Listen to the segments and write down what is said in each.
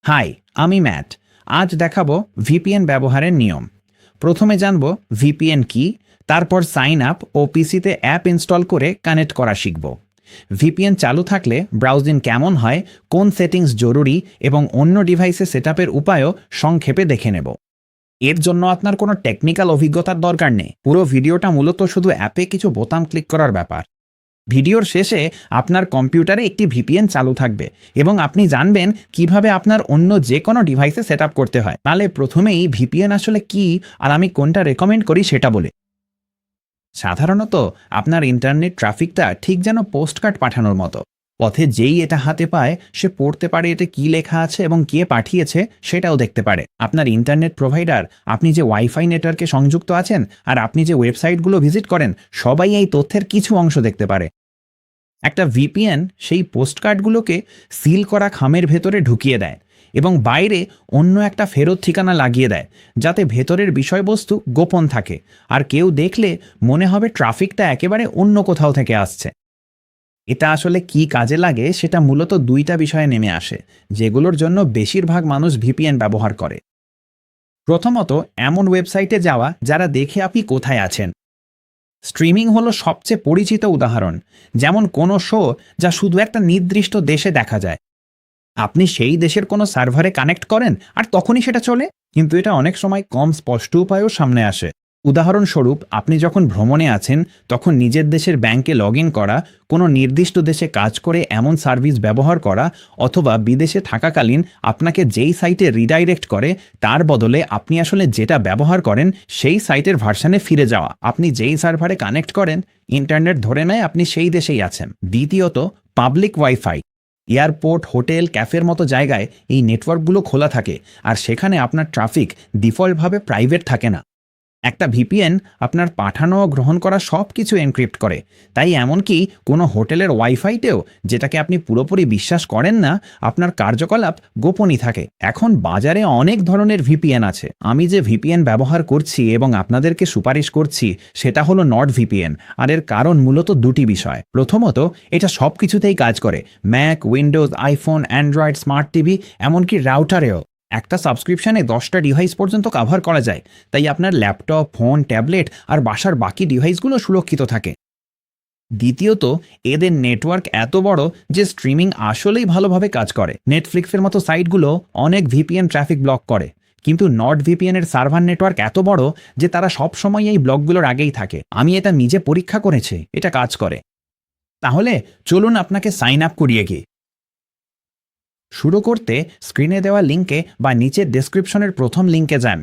High, আমি mat. আজ দেখাবো ভিপিএন ব্যবহারের নিয়ম। প্রথমে জানব ভিপিএন কি, তারপর সাইন আপ ও পিসিতে অ্যাপ ইনস্টল করে কানেক্ট করা শিখব। ভিপিএন চালু থাকলে ব্রাউজিং কেমন হয়, কোন সেটিংস জরুরি এবং অন্য ডিভাইসে সেটআপের উপায়ও সংক্ষেপে দেখে নেব। এর জন্য আপনার কোনো টেকনিক্যাল অভিজ্ঞতার দরকার নেই। পুরো ভিডিওটা মূলত শুধু অ্যাপে কিছু বোতাম ক্লিক করার ব্যাপার। ভিডিওর শেষে আপনার কম্পিউটারে একটি ভিপিএন চালু থাকবে এবং আপনি জানবেন কিভাবে আপনার অন্য যে কোনো ডিভাইসে সেট করতে হয়। তাহলে প্রথমেই ভিপিএন আসলে কি আর আমি কোনটা রেকমেন্ড করি সেটা বলে। সাধারণত আপনার ইন্টারনেট ট্রাফিকটা ঠিক যেন পোস্টকার্ড পাঠানোর মতো। পথে যেই এটা হাতে পায় সে পড়তে পারে এতে কি লেখা আছে এবং কে পাঠিয়েছে সেটাও দেখতে পারে। আপনার ইন্টারনেট প্রোভাইডার, আপনি যে ওয়াইফাই নেটওয়ার্কে সংযুক্ত আছেন আর আপনি যে ওয়েবসাইটগুলো ভিজিট করেন, সবাই এই তথ্যের কিছু অংশ দেখতে পারে। একটা ভিপিএন সেই পোস্টকার্ডগুলোকে সিল করা খামের ভেতরে ঢুকিয়ে দেয় এবং বাইরে অন্য একটা ফেরত ঠিকানা লাগিয়ে দেয়, যাতে ভেতরের বিষয়বস্তু গোপন থাকে আর কেউ দেখলে মনে হবে ট্রাফিকটা একেবারে অন্য কোথাও থেকে আসছে। এটা আসলে কি কাজে লাগে সেটা মূলত দুইটা বিষয়ে নেমে আসে, যেগুলোর জন্য বেশিরভাগ মানুষ ভিপিএন ব্যবহার করে। প্রথমত, এমন ওয়েবসাইটে যাওয়া যারা দেখে আপনি কোথায় আছেন। স্ট্রিমিং হলো সবচেয়ে পরিচিত উদাহরণ। যেমন কোনো শো যা শুধু একটা নির্দিষ্ট দেশে দেখা যায়, আপনি সেই দেশের কোনো সার্ভারে কানেক্ট করেন আর তখনই সেটা চলে। কিন্তু এটা অনেক সময় কম স্পষ্ট উপায়েও সামনে আসে। উদাহরণস্বরূপ, আপনি যখন ভ্রমণে আছেন তখন নিজের দেশের ব্যাংকে লগ ইন করা, কোনো নির্দিষ্ট দেশে কাজ করে এমন সার্ভিস ব্যবহার করা, অথবা বিদেশে থাকাকালীন আপনাকে যেই সাইটে রিডাইরেক্ট করে তার বদলে আপনি আসলে যেটা ব্যবহার করেন সেই সাইটের ভার্সানে ফিরে যাওয়া। আপনি যেই সার্ভারে কানেক্ট করেন ইন্টারনেট ধরে নেয় আপনি সেই দেশেই আছেন। দ্বিতীয়ত, পাবলিক ওয়াইফাই। এয়ারপোর্ট, হোটেল, ক্যাফের মতো জায়গায় এই নেটওয়ার্কগুলো খোলা থাকে আর সেখানে আপনার ট্রাফিক ডিফল্টভাবে প্রাইভেট থাকে না। একটা ভিপিএন আপনার পাঠানো ও গ্রহণ করা সব কিছু এনক্রিপ্ট করে। তাই এমনকি কোনো হোটেলের ওয়াইফাইতেও, যেটাকে আপনি পুরোপুরি বিশ্বাস করেন না, আপনার কার্যকলাপ গোপনই থাকে। এখন বাজারে অনেক ধরনের ভিপিএন আছে। আমি যে ভিপিএন ব্যবহার করছি এবং আপনাদেরকে সুপারিশ করছি সেটা হলো নর্ড ভিপিএন। আর এর কারণ মূলত দুটি বিষয়। প্রথমত, এটা সব কিছুতেই কাজ করে। Mac, Windows, iPhone, Android, smart TV, এমনকি রাউটারেও। একটা সাবস্ক্রিপশনে 10টা ডিভাইস পর্যন্ত কভার করা যায়। তাই আপনার ল্যাপটপ, ফোন, ট্যাবলেট আর বাসার বাকি ডিভাইসগুলো সুরক্ষিত থাকে। দ্বিতীয়ত, এদের নেটওয়ার্ক এত বড় যে স্ট্রিমিং আসলেই ভালোভাবে কাজ করে। নেটফ্লিক্সের মতো সাইটগুলো অনেক ভিপিএন ট্রাফিক ব্লক করে, কিন্তু নর্ড ভিপিএন এর সার্ভার নেটওয়ার্ক এত বড় যে তারা সবসময় এই ব্লকগুলোর আগেই থাকে। আমি এটা নিজে পরীক্ষা করেছি, এটা কাজ করে। তাহলে চলুন আপনাকে সাইন আপ করিয়ে গিয়ে। শুরু করতে স্ক্রিনে দেওয়া লিঙ্কে বা নিচের ডেসক্রিপশনের প্রথম লিঙ্কে যান।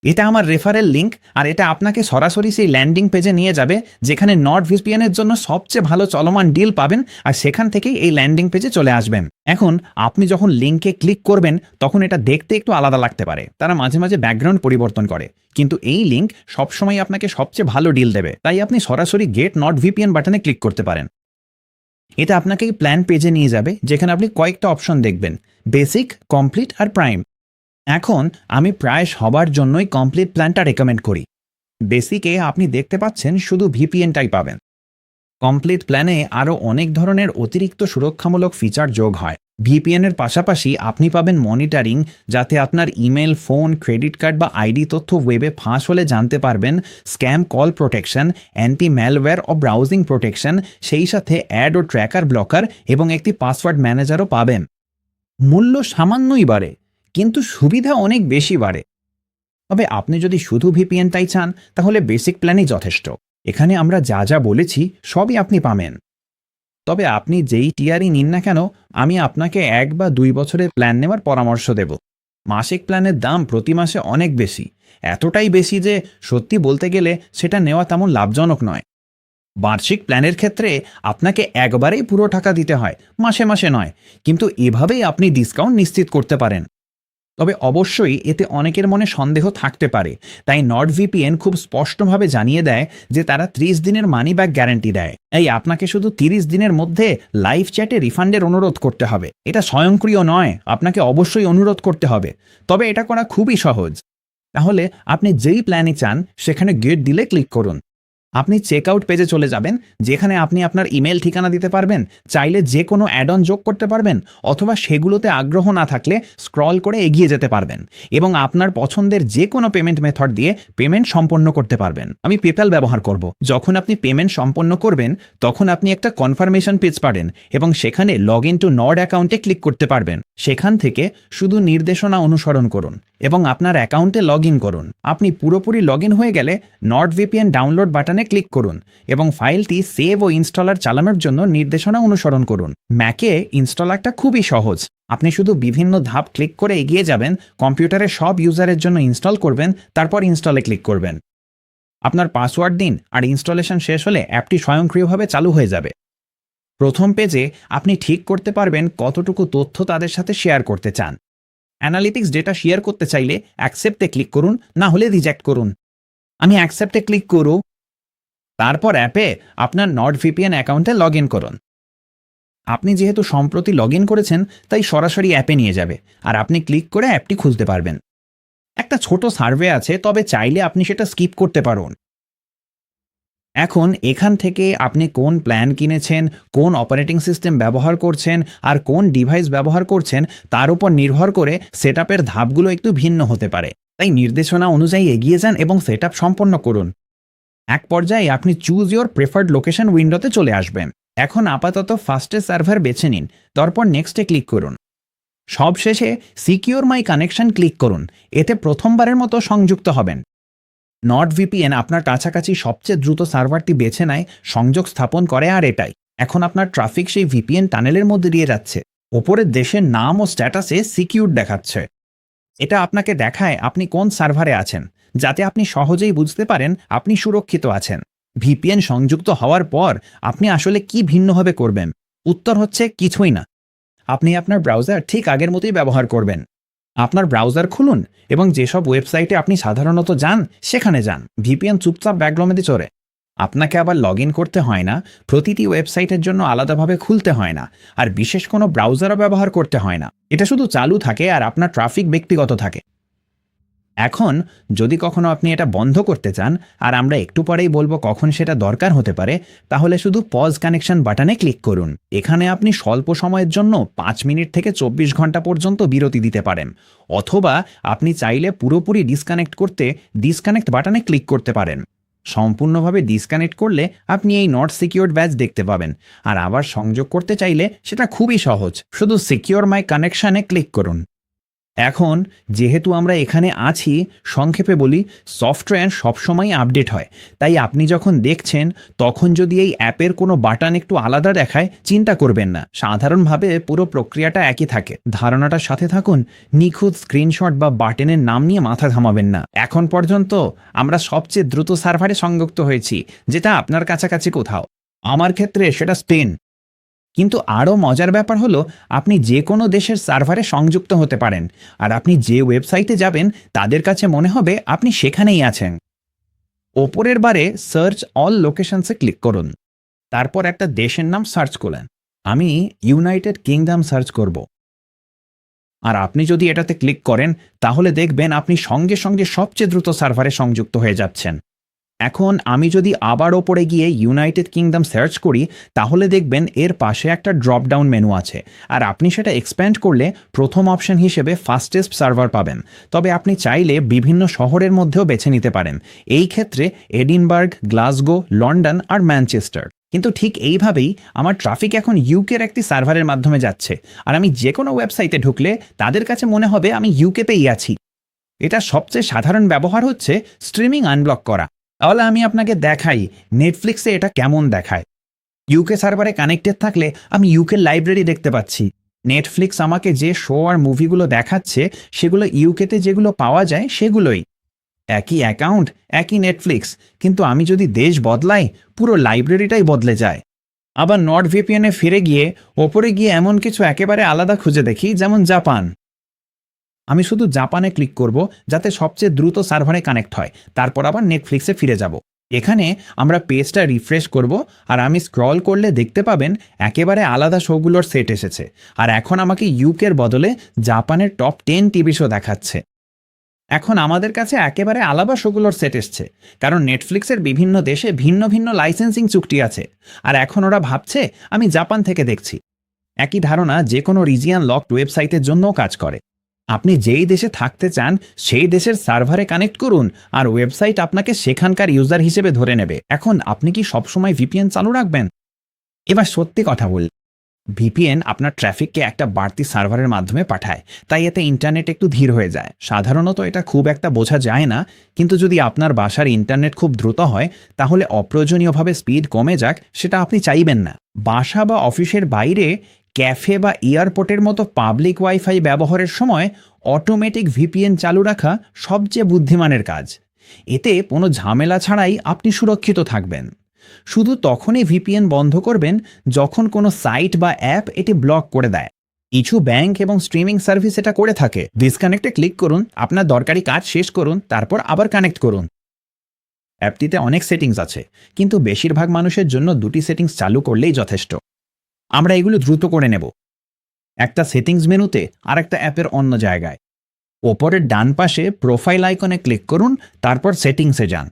এটা আমার রেফারেল লিঙ্ক আর এটা আপনাকে সরাসরি সেই ল্যান্ডিং পেজে নিয়ে যাবে যেখানে নর্ড ভিপিএনের জন্য সবচেয়ে ভালো চলমান ডিল পাবেন, আর সেখান থেকেই এই ল্যান্ডিং পেজে চলে আসবেন। এখন আপনি যখন লিঙ্কে ক্লিক করবেন তখন এটা দেখতে একটু আলাদা লাগতে পারে, তারা মাঝে মাঝে ব্যাকগ্রাউন্ড পরিবর্তন করে, কিন্তু এই লিঙ্ক সবসময় আপনাকে সবচেয়ে ভালো ডিল দেবে। তাই আপনি সরাসরি গেট নর্ড ভিপিএন বাটনে ক্লিক করতে পারেন। এটা আপনাকে এই প্ল্যান পেজে নিয়ে যাবে যেখানে আপনি কয়েকটা অপশন দেখবেন: বেসিক, কমপ্লিট আর প্রাইম। এখন আমি প্রায় সবার জন্যই কমপ্লিট প্ল্যানটা রেকমেন্ড করি। বেসিকে আপনি দেখতে পাচ্ছেন শুধু ভিপিএনটাই পাবেন। কমপ্লিট প্ল্যানে আরও অনেক ধরনের অতিরিক্ত সুরক্ষামূলক ফিচার যোগ হয়। ভিপিএনের পাশাপাশি আপনি পাবেন মনিটরিং, যাতে আপনার ইমেল, ফোন, ক্রেডিট কার্ড বা আইডি তথ্য ওয়েবে ফাঁস হলে জানতে পারবেন, scam call protection, anti malware ও ব্রাউজিং প্রোটেকশন, সেই সাথে অ্যাড ও ট্র্যাকার ব্লকার এবং একটি পাসওয়ার্ড ম্যানেজারও পাবেন। মূল্য সামান্যই বাড়ে, কিন্তু সুবিধা অনেক বেশি বাড়ে। তবে আপনি যদি শুধু ভিপিএনটাই চান তাহলে বেসিক প্ল্যানই যথেষ্ট। এখানে আমরা যা যা বলেছি সবই আপনি পাবেন। তবে আপনি যেই টিয়ারই নিন না কেন, আমি আপনাকে 1 বা 2 বছরের প্ল্যান নেওয়ার পরামর্শ দেব। মাসিক প্ল্যানের দাম প্রতি মাসে অনেক বেশি, এতটাই বেশি যে সত্যি বলতে গেলে সেটা নেওয়া তেমন লাভজনক নয়। বার্ষিক প্ল্যানের ক্ষেত্রে আপনাকে একবারেই পুরো টাকা দিতে হয়, মাসে মাসে নয়, কিন্তু এভাবেই আপনি ডিসকাউন্ট নিশ্চিত করতে পারেন। তবে অবশ্যই এতে অনেকের মনে সন্দেহ থাকতে পারে, তাই নর্ড ভিপিএন খুব স্পষ্টভাবে জানিয়ে দেয় যে তারা 30 দিনের মানি ব্যাক গ্যারান্টি দেয়। এই আপনাকে শুধু 30 দিনের মধ্যে লাইভ চ্যাটে রিফান্ডের অনুরোধ করতে হবে। এটা স্বয়ংক্রিয় নয়, আপনাকে অবশ্যই অনুরোধ করতে হবে। তবে এটা করা খুবই সহজ। তাহলে আপনি যেই প্ল্যানে চান সেখানে গেট দিলে ক্লিক করুন। আপনি চেক আউট পেজে চলে যাবেন, যেখানে আপনি আপনার ইমেল ঠিকানা দিতে পারবেন, চাইলে যে কোনো অ্যাড অন যোগ করতে পারবেন, অথবা সেগুলোতে আগ্রহ না থাকলে স্ক্রল করে এগিয়ে যেতে পারবেন এবং আপনার পছন্দের যে কোনো পেমেন্ট মেথড দিয়ে পেমেন্ট সম্পন্ন করতে পারবেন। আমি পেপ্যাল ব্যবহার করব। যখন আপনি পেমেন্ট সম্পন্ন করবেন তখন আপনি একটা কনফার্মেশন পেজ পাবেন এবং সেখানে লগ ইন টু নড অ্যাকাউন্টে ক্লিক করতে পারবেন। সেখান থেকে শুধু নির্দেশনা অনুসরণ করুন এবং আপনার অ্যাকাউন্টে লগ ইন করুন। আপনি পুরোপুরি লগ ইন হয়ে গেলে নড ভিপিএন ডাউনলোড বাটনে ক্লিক করুন এবং ফাইলটি সেভ ও ইনস্টলার চালানোর জন্য নির্দেশনা অনুসরণ করুন। ম্যাকে ইনস্টলারটা খুবই সহজ। আপনি শুধু বিভিন্ন ধাপ ক্লিক করে এগিয়ে যাবেন, কম্পিউটারে সব ইউজারের জন্য ইনস্টল করবেন, তারপর ইনস্টলে ক্লিক করবেন। আপনার পাসওয়ার্ড দিন আর ইনস্টলেশন শেষ হলে অ্যাপটি স্বয়ংক্রিয়ভাবে চালু হয়ে যাবে। প্রথম পেজে আপনি ঠিক করতে পারবেন কতটুকু তথ্য তাদের সাথে শেয়ার করতে চান। অ্যানালিটিক্স ডেটা শেয়ার করতে চাইলে অ্যাকসেপ্টে ক্লিক করুন, না হলে রিজেক্ট করুন। আমি অ্যাকসেপ্টে ক্লিক করব। তারপর অ্যাপে আপনার নড ভিপিএন অ্যাকাউন্টে লগ ইন করুন। আপনি যেহেতু সম্প্রতি লগ ইন করেছেন তাই সরাসরি অ্যাপে নিয়ে যাবে আর আপনি ক্লিক করে অ্যাপটি খুঁজতে পারবেন। একটা ছোট সার্ভে আছে, তবে চাইলে আপনি সেটা স্কিপ করতে পারুন। এখন এখান থেকে আপনি কোন প্ল্যান কিনেছেন, কোন অপারেটিং সিস্টেম ব্যবহার করছেন আর কোন ডিভাইস ব্যবহার করছেন তার উপর নির্ভর করে সেটআপের ধাপগুলো একটু ভিন্ন হতে পারে। তাই নির্দেশনা অনুযায়ী এগিয়ে যান এবং সেটআপ সম্পন্ন করুন। এক পর্যায়ে আপনি চুজ ইওর প্রেফার্ড লোকেশন উইন্ডোতে চলে আসবেন। এখন আপাতত ফাস্টেস্ট সার্ভার বেছে নিন, তারপর নেক্সটে ক্লিক করুন। সবশেষে সিকিউর মাই কানেকশন ক্লিক করুন। এতে প্রথমবারের মতো সংযুক্ত হবেন। নড ভিপিএন আপনার কাছাকাছি সবচেয়ে দ্রুত সার্ভারটি বেছে নেয়, সংযোগ স্থাপন করে, আর এটাই এখন আপনার ট্রাফিক সেই ভিপিএন টানেলের মধ্যে দিয়ে যাচ্ছে। ওপরের দেশের নাম ও স্ট্যাটাসে সিকিউর দেখাচ্ছে। এটা আপনাকে দেখায় আপনি কোন সার্ভারে আছেন, যাতে আপনি সহজেই বুঝতে পারেন আপনি সুরক্ষিত আছেন। ভিপিএন সংযুক্ত হওয়ার পর আপনি আসলে কি ভিন্নভাবে করবেন? উত্তর হচ্ছে কিছুই না। আপনি আপনার ব্রাউজার ঠিক আগের মতোই ব্যবহার করবেন। আপনার ব্রাউজার খুলুন এবং যেসব ওয়েবসাইটে আপনি সাধারণত যান সেখানে যান। ভিপিএন চুপচাপ ব্যাকগ্রাউন্ডে চলে। আপনাকে আবার লগ ইন করতে হয় না, প্রতিটি ওয়েবসাইটের জন্য আলাদাভাবে খুলতে হয় না, আর বিশেষ কোনো ব্রাউজারও ব্যবহার করতে হয় না। এটা শুধু চালু থাকে আর আপনার ট্রাফিক ব্যক্তিগত থাকে। এখন যদি কখনো আপনি এটা বন্ধ করতে চান, আর আমরা একটু পরেই বলবো কখন সেটা দরকার হতে পারে, তাহলে শুধু পজ কানেকশন বাটনে ক্লিক করুন। এখানে আপনি স্বল্প সময়ের জন্য 5 মিনিট থেকে 24 ঘন্টা পর্যন্ত বিরতি দিতে পারেন, অথবা আপনি চাইলে পুরোপুরি ডিসকানেক্ট করতে ডিসকানেক্ট বাটনে ক্লিক করতে পারেন। সম্পূর্ণভাবে ডিসকানেক্ট করলে আপনি এই নট সিকিউরড ব্যাজ দেখতে পাবেন, আর আবার সংযোগ করতে চাইলে সেটা খুবই সহজ, শুধু সিকিউর মাই কানেকশনে ক্লিক করুন। এখন যেহেতু আমরা এখানে আছি, সংক্ষেপে বলি, সফটওয়্যার সবসময় আপডেট হয়। তাই আপনি যখন দেখছেন তখন যদি এই অ্যাপের কোনো বাটন একটু আলাদা দেখায়, চিন্তা করবেন না। সাধারণভাবে পুরো প্রক্রিয়াটা একই থাকে। ধারণাটার সাথে থাকুন। নিখুঁত স্ক্রিনশট বা বাটনের নাম নিয়ে মাথা ঘামাবেন না। এখন পর্যন্ত আমরা সবচেয়ে দ্রুত সার্ভারে সংযুক্ত হয়েছি, যেটা আপনার কাছাকাছি কোথাও। আমার ক্ষেত্রে সেটা স্পেন। কিন্তু আরও মজার ব্যাপার হলো, আপনি যে কোনো দেশের সার্ভারে সংযুক্ত হতে পারেন, আর আপনি যে ওয়েবসাইটে যাবেন তাদের কাছে মনে হবে আপনি সেখানেই আছেন। ওপরের বারে সার্চ অল লোকেশনসে ক্লিক করুন। তারপর একটা দেশের নাম সার্চ করলেন। আমি ইউনাইটেড কিংডম সার্চ করব। আর আপনি যদি এটাতে ক্লিক করেন তাহলে দেখবেন আপনি সঙ্গে সঙ্গে সবচেয়ে দ্রুত সার্ভারে সংযুক্ত হয়ে যাচ্ছেন। এখন আমি যদি আবার ওপরে গিয়ে ইউনাইটেড কিংডম সার্চ করি, তাহলে দেখবেন এর পাশে একটা ড্রপ ডাউন মেনু আছে, আর আপনি সেটা এক্সপ্যান্ড করলে প্রথম অপশন হিসেবে ফাস্টেস্ট সার্ভার পাবেন। তবে আপনি চাইলে বিভিন্ন শহরের মধ্যেও বেছে নিতে পারেন। এই ক্ষেত্রে এডিনবার্গ, গ্লাসগো, লন্ডন আর ম্যানচেস্টার। কিন্তু ঠিক এইভাবেই আমার ট্রাফিক এখন ইউকের একটি সার্ভারের মাধ্যমে যাচ্ছে, আর আমি যে কোনো ওয়েবসাইটে ঢুকলে তাদের কাছে মনে হবে আমি ইউকেতেই আছি। এটা সবচেয়ে সাধারণ ব্যবহার হচ্ছে স্ট্রিমিং আনব্লক করা। তাহলে আমি আপনাকে দেখাই নেটফ্লিক্সে এটা কেমন দেখায়। ইউকে সার্ভারে কানেক্টেড থাকলে আমি ইউকে লাইব্রেরি দেখতে পাচ্ছি। নেটফ্লিক্স আমাকে যে শো আর মুভিগুলো দেখাচ্ছে সেগুলো ইউকেতে যেগুলো পাওয়া যায় সেগুলোই। একই অ্যাকাউন্ট, একই নেটফ্লিক্স, কিন্তু আমি যদি দেশ বদলাই পুরো লাইব্রেরিটাই বদলে যায়। আবার নর্ড ভিপিএনে ফিরে গিয়ে ওপরে গিয়ে এমন কিছু একেবারে আলাদা খুঁজে দেখি, যেমন জাপান। আমি শুধু জাপানে ক্লিক করব, যাতে সবচেয়ে দ্রুত সার্ভারে কানেক্ট হয়। তারপর আবার নেটফ্লিক্সে ফিরে যাব। এখানে আমরা পেজটা রিফ্রেশ করব, আর আমি স্ক্রল করলে দেখতে পাবেন একেবারে আলাদা শোগুলোর সেট এসেছে। আর এখন আমাকে ইউকের বদলে জাপানের টপ 10 টিভি শো দেখাচ্ছে। এখন আমাদের কাছে একেবারে আলাদা সেগুলোর সেট এসছে, কারণ নেটফ্লিক্সের বিভিন্ন দেশে ভিন্ন ভিন্ন লাইসেন্সিং চুক্তি আছে। আর এখন ওরা ভাবছে আমি জাপান থেকে দেখছি। একই ধারণা যে কোনো রিজিয়ান লকড ওয়েবসাইটের জন্যও কাজ করে। আপনি যেই দেশে থাকতে চান সেই দেশের সার্ভারে কানেক্ট করুন, আর ওয়েবসাইট আপনাকে সেখানকার ইউজার হিসেবে ধরে নেবে। এখন আপনি কি সবসময় ভিপিএন চালু রাখবেন? এবার সত্যি কথা বল, ভিপিএন আপনার ট্রাফিককে একটা বাড়তি সার্ভারের মাধ্যমে পাঠায়, তাই এতে ইন্টারনেট একটু ধীর হয়ে যায়। সাধারণত এটা খুব একটা বোঝা যায় না, কিন্তু যদি আপনার বাসার ইন্টারনেট খুব দ্রুত হয় তাহলে অপ্রয়োজনীয়ভাবে স্পিড কমে যাক সেটা আপনি চাইবেন না। বাসা বা অফিসের বাইরে ক্যাফে বা এয়ারপোর্টের মতো পাবলিক ওয়াইফাই ব্যবহারের সময় অটোমেটিক ভিপিএন চালু রাখা সবচেয়ে বুদ্ধিমানের কাজ। এতে কোনো ঝামেলা ছাড়াই আপনি সুরক্ষিত থাকবেন। শুধু তখনই ভিপিএন বন্ধ করবেন যখন কোনো সাইট বা অ্যাপ এটি ব্লক করে দেয়। কিছু ব্যাংক এবং স্ট্রিমিং সার্ভিস এটা করে থাকে। ডিসকানেক্টে ক্লিক করুন, আপনার দরকারি কাজ শেষ করুন, তারপর আবার কানেক্ট করুন। অ্যাপটিতে অনেক সেটিংস আছে, কিন্তু বেশিরভাগ মানুষের জন্য দুটি সেটিংস চালু করলেই যথেষ্ট। আমরা এগুলো দ্রুত করে নেব। একটা সেটিংস মেনুতে আর একটা অ্যাপের অন্য জায়গায়। ওপরের ডান পাশে প্রোফাইল আইকনে ক্লিক করুন, তারপর সেটিংসে যান।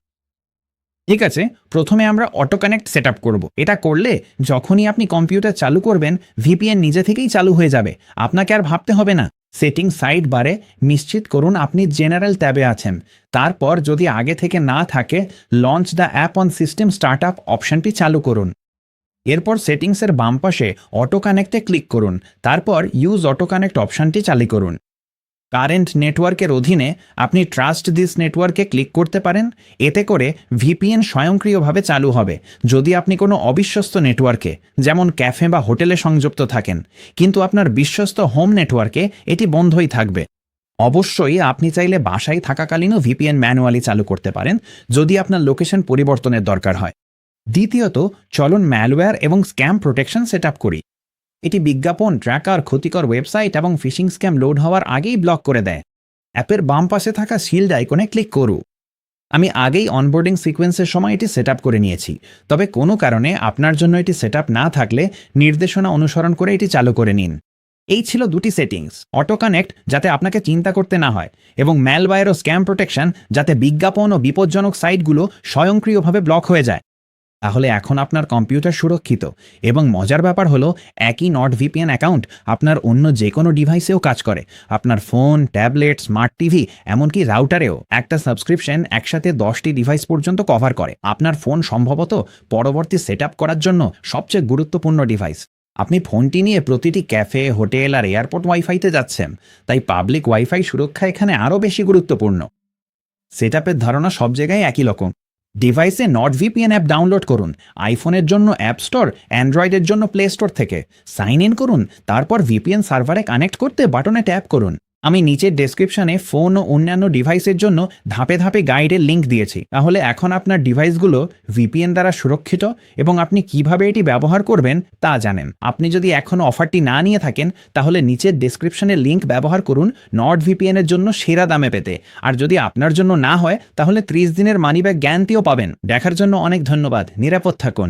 ঠিক আছে, প্রথমে আমরা অটো কানেক্ট সেট আপ করবো। এটা করলে যখনই আপনি কম্পিউটার চালু করবেন ভিপিএন নিজে থেকেই চালু হয়ে যাবে, আপনাকে আর ভাবতে হবে না। সেটিং সাইড বারে নিশ্চিত করুন আপনি জেনারেল ট্যাবে আছেন। তারপর যদি আগে থেকে না থাকে launch the app on system start up অপশনটি চালু করুন। এরপর সেটিংসের বাম পাশে অটো কানেক্টে ক্লিক করুন, তারপর ইউজ অটো কানেক্ট অপশনটি চালু করুন। কারেন্ট নেটওয়ার্কের অধীনে আপনি ট্রাস্ট দিস নেটওয়ার্কে ক্লিক করতে পারেন। এতে করে ভিপিএন স্বয়ংক্রিয়ভাবে চালু হবে যদি আপনি কোনো অবিশ্বস্ত নেটওয়ার্কে, যেমন ক্যাফে বা হোটেলে সংযুক্ত থাকেন, কিন্তু আপনার বিশ্বস্ত হোম নেটওয়ার্কে এটি বন্ধই থাকবে। অবশ্যই আপনি চাইলে বাসায় থাকাকালীনও ভিপিএন ম্যানুয়ালি চালু করতে পারেন যদি আপনার লোকেশন পরিবর্তনের দরকার হয়। দ্বিতীয়ত, চলুন ম্যালওয়্যার এবং স্ক্যাম প্রোটেকশন সেট আপ করি। এটি বিজ্ঞাপন, ট্র্যাকার, ক্ষতিকর ওয়েবসাইট এবং ফিশিং স্ক্যাম লোড হওয়ার আগেই ব্লক করে দেয়। অ্যাপের বাম পাশে থাকা শিল্ড আইকনে ক্লিক করুন। আমি আগেই অনবোর্ডিং সিকোয়েন্সের সময় এটি সেট আপ করে নিয়েছি, তবে কোনো কারণে আপনার জন্য এটি সেট আপ না থাকলে নির্দেশনা অনুসরণ করে এটি চালু করে নিন। এই ছিল দুটি সেটিংস, অটো কানেক্ট যাতে আপনাকে চিন্তা করতে না হয়, এবং ম্যালওয়্যার ও স্ক্যাম প্রোটেকশন যাতে বিজ্ঞাপন ও বিপজ্জনক সাইটগুলো স্বয়ংক্রিয়ভাবে ব্লক হয়ে যায়। তাহলে এখন আপনার কম্পিউটার সুরক্ষিত, এবং মজার ব্যাপার হলো একই নট ভিপিএন অ্যাকাউন্ট আপনার অন্য যে কোনো ডিভাইসেও কাজ করে। আপনার ফোন, ট্যাবলেট, স্মার্ট টিভি, এমনকি রাউটারেও। একটা সাবস্ক্রিপশন একসাথে 10টি ডিভাইস পর্যন্ত কভার করে। আপনার ফোন সম্ভবত পরবর্তী সেট আপ করার জন্য সবচেয়ে গুরুত্বপূর্ণ ডিভাইস। আপনি ফোনটি নিয়ে প্রতিটি ক্যাফে, হোটেল আর এয়ারপোর্ট ওয়াইফাইতে যাচ্ছেন, তাই পাবলিক ওয়াইফাই সুরক্ষা এখানে আরও বেশি গুরুত্বপূর্ণ। সেট আপের ধারণা সব জায়গায় একই রকম। ডিভাইসে নট ভিপিএন অ্যাপ ডাউনলোড করুন, আইফোনের জন্য অ্যাপ স্টোর, অ্যান্ড্রয়েডের জন্য প্লে স্টোর থেকে। সাইন ইন করুন, তারপর ভিপিএন সার্ভারে কানেক্ট করতে বাটনে ট্যাপ করুন। আমি নিচের ডেসক্রিপশনে ফোন ও অন্যান্য ডিভাইসের জন্য ধাপে ধাপে গাইডের লিঙ্ক দিয়েছি। তাহলে এখন আপনার ডিভাইসগুলো ভিপিএন দ্বারা সুরক্ষিত, এবং আপনি কিভাবে এটি ব্যবহার করবেন তা জানেন। আপনি যদি এখনও অফারটি না নিয়ে থাকেন তাহলে নিচের ডেসক্রিপশনের লিঙ্ক ব্যবহার করুন নট ভিপিএনের জন্য সেরা দামে পেতে। আর যদি আপনার জন্য না হয় তাহলে 30 দিনের মানিব্যাক গ্যারান্টিও পাবেন। দেখার জন্য অনেক ধন্যবাদ। নিরাপদ থাকুন।